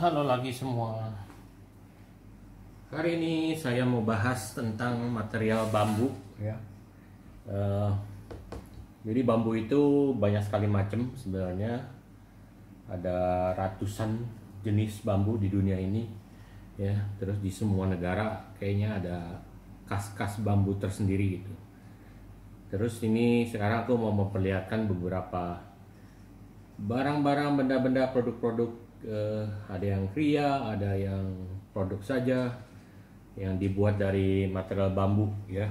Halo lagi semua. Hari ini saya mau bahas tentang material bambu ya. Eh, jadi bambu itu banyak sekali macam sebenarnya. Ada ratusan jenis bambu di dunia ini ya. Terus di semua negara kayaknya ada khas-khas bambu tersendiri gitu. Terus ini sekarang aku mau memperlihatkan beberapa barang-barang, benda-benda, produk-produk, ada yang kria, ada yang produk saja yang dibuat dari material bambu ya.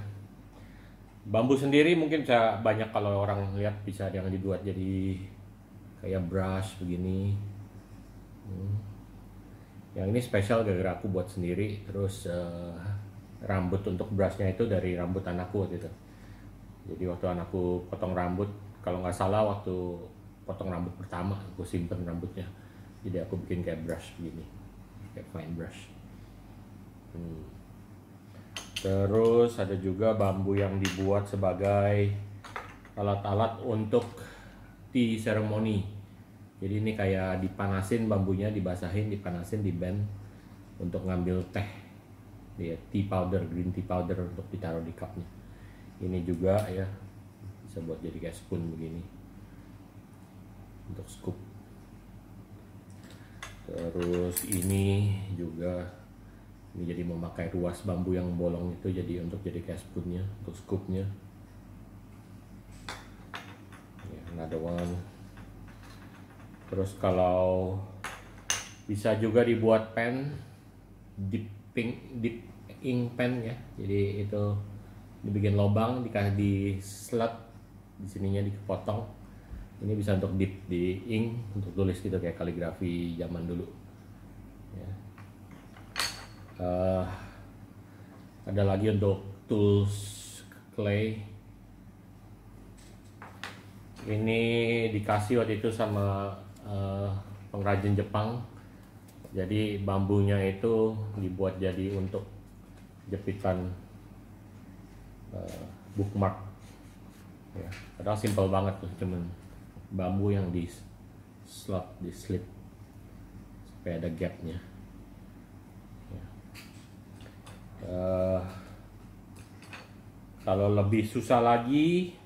Bambu sendiri mungkin bisa banyak, kalau orang lihat bisa yang dibuat jadi kayak brush begini. Yang ini spesial gara-gara aku buat sendiri. Terus rambut untuk brushnya itu dari rambut anakku waktu itu. Jadi waktu anakku potong rambut, kalau nggak salah waktu potong rambut pertama aku simpen rambutnya, jadi aku bikin kayak brush begini, kayak fine brush. Terus ada juga bambu yang dibuat sebagai alat-alat untuk tea ceremony. Jadi ini kayak dipanasin bambunya, dibasahin, dipanasin, di bend untuk ngambil teh, dia tea powder, green tea powder untuk ditaruh di cupnya. Ini juga ya bisa buat jadi kayak spoon begini untuk scoop. Terus ini juga, ini jadi memakai ruas bambu yang bolong itu jadi untuk jadi kayak spoonnya, untuk scoopnya. Another one. Terus kalau bisa juga dibuat pen, deep ink pen ya. Jadi itu dibikin lubang, dikasih di slot di sininya, dipotong. Ini bisa untuk dip di ink untuk tulis gitu kayak kaligrafi zaman dulu ya. Ada lagi untuk tools clay. Ini dikasih waktu itu sama pengrajin Jepang. Jadi bambunya itu dibuat jadi untuk jepitan bookmark ya. Padahal simple banget tuh, cuman bambu yang di slot, di slit supaya ada gapnya ya. Kalau lebih susah lagi,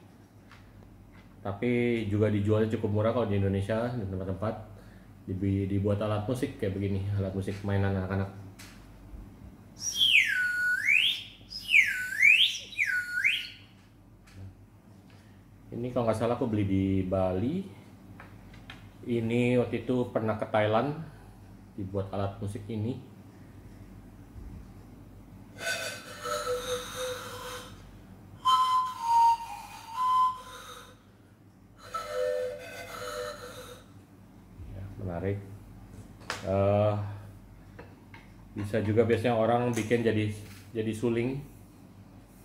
tapi juga dijualnya cukup murah kalau di Indonesia, di tempat-tempat dibuat alat musik kayak begini, alat musik mainan anak-anak. Ini kalau nggak salah aku beli di Bali. Ini waktu itu pernah ke Thailand, dibuat alat musik ini. Ya, menarik. Bisa juga biasanya orang bikin jadi suling,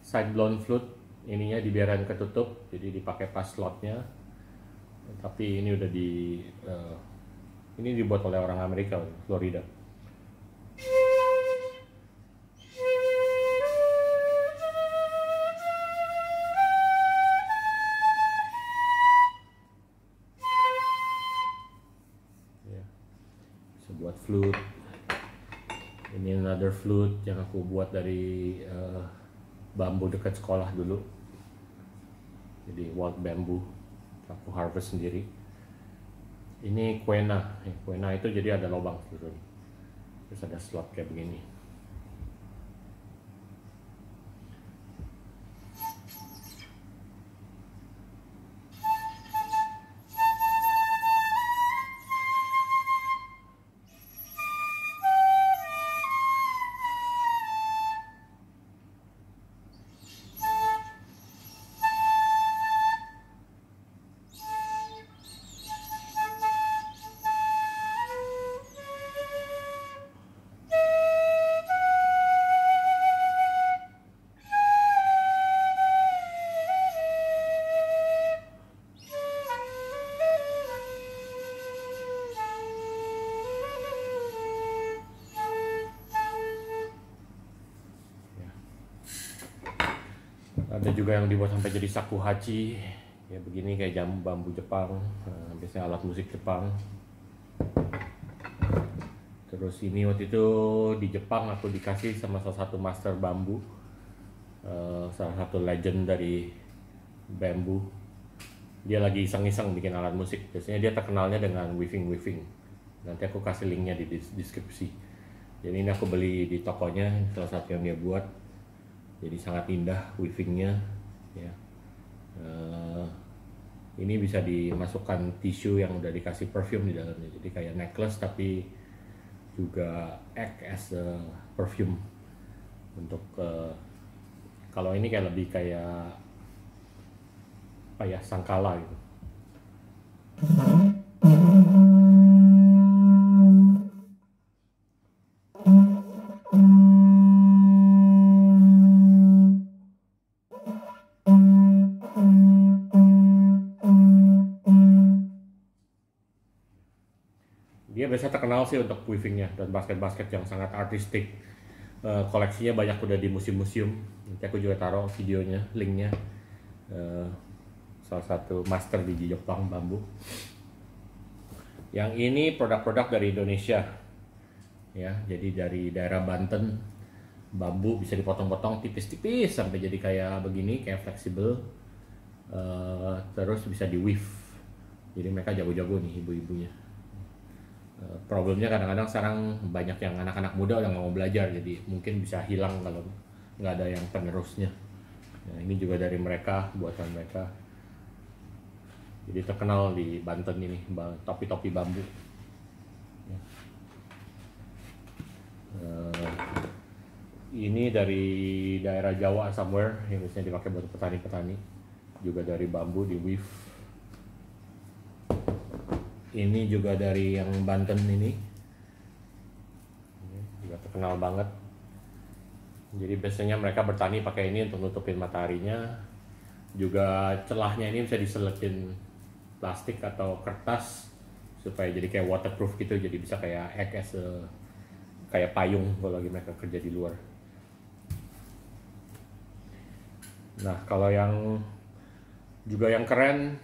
side blown flute. Ininya dibiarkan ketutup, jadi dipakai pas slotnya. Tapi ini udah ini dibuat oleh orang Amerika, Florida. Ya, bisa buat flute. Ini another flute yang aku buat dari bambu dekat sekolah dulu. Jadi wild bamboo, aku harvest sendiri. Ini quena. Quena itu jadi ada lubang terus ada slot kayak begini. Ada juga yang dibuat sampai jadi shakuhachi ya, begini kayak bambu Jepang. Biasanya alat musik Jepang. Terus ini waktu itu di Jepang aku dikasih sama salah satu master bambu, salah satu legend dari bambu. Dia lagi iseng-iseng bikin alat musik. Biasanya dia terkenalnya dengan weaving. Nanti aku kasih linknya di deskripsi. Jadi ini aku beli di tokonya, salah satu yang dia buat. Jadi sangat indah weavingnya, ya. Ini bisa dimasukkan tisu yang udah dikasih perfume di dalamnya. Jadi kayak necklace tapi juga act as a perfume untuk kalau ini kayak lebih kayak apa ya, sangkala gitu. Dia biasa terkenal sih untuk weavingnya dan basket-basket yang sangat artistik. Koleksinya banyak udah di museum-museum. Nanti aku juga taruh videonya, linknya. Salah satu master di Jepang bambu. Yang ini produk-produk dari Indonesia, ya. Jadi dari daerah Banten, bambu bisa dipotong-potong tipis-tipis sampai jadi kayak begini, kayak fleksibel. Terus bisa di weave. Jadi mereka jago-jago nih ibu-ibunya. Problemnya kadang-kadang sekarang banyak yang anak-anak muda udah nggak mau belajar, jadi mungkin bisa hilang kalau nggak ada yang penerusnya. Nah, ini juga dari mereka, buatan mereka. Jadi terkenal di Banten ini topi-topi bambu. Ini dari daerah Jawa somewhere yang biasanya dipakai buat petani-petani, juga dari bambu di weave. Ini juga dari yang Banten ini juga terkenal banget. Jadi biasanya mereka bertani pakai ini untuk nutupin mataharinya. Juga celahnya ini bisa diseletin plastik atau kertas supaya jadi kayak waterproof gitu. Jadi bisa kayak act as kayak payung kalau lagi mereka kerja di luar. Nah, kalau yang juga yang keren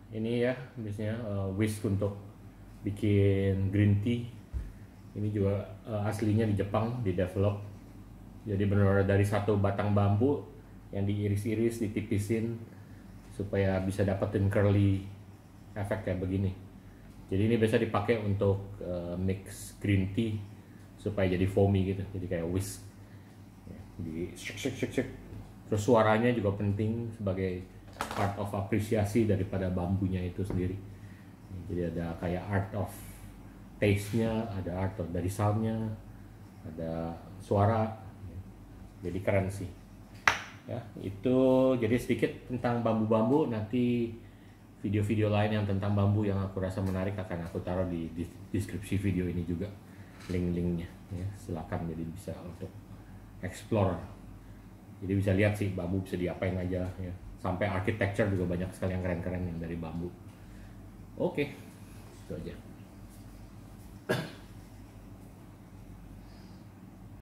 ini ya, biasanya whisk untuk bikin green tea. Ini juga aslinya di Jepang, di develop. Jadi benar-benar dari satu batang bambu yang diiris-iris, ditipisin supaya bisa dapetin curly efek kayak begini. Jadi ini biasa dipakai untuk mix green tea supaya jadi foamy gitu, jadi kayak whisk. Di shake. Terus suaranya juga penting sebagai art of apresiasi daripada bambunya itu sendiri. Jadi ada kayak art of taste-nya, ada art of dari sound-nya, ada suara. Jadi keren sih. Ya, itu jadi sedikit tentang bambu-bambu. Nanti video-video lain yang tentang bambu yang aku rasa menarik akan aku taruh di deskripsi video ini juga, link-linknya. Ya, silakan jadi bisa untuk explore. Jadi bisa lihat sih bambu bisa diapain aja ya. Sampai architecture juga banyak sekali yang keren-keren yang dari bambu. Oke, itu aja.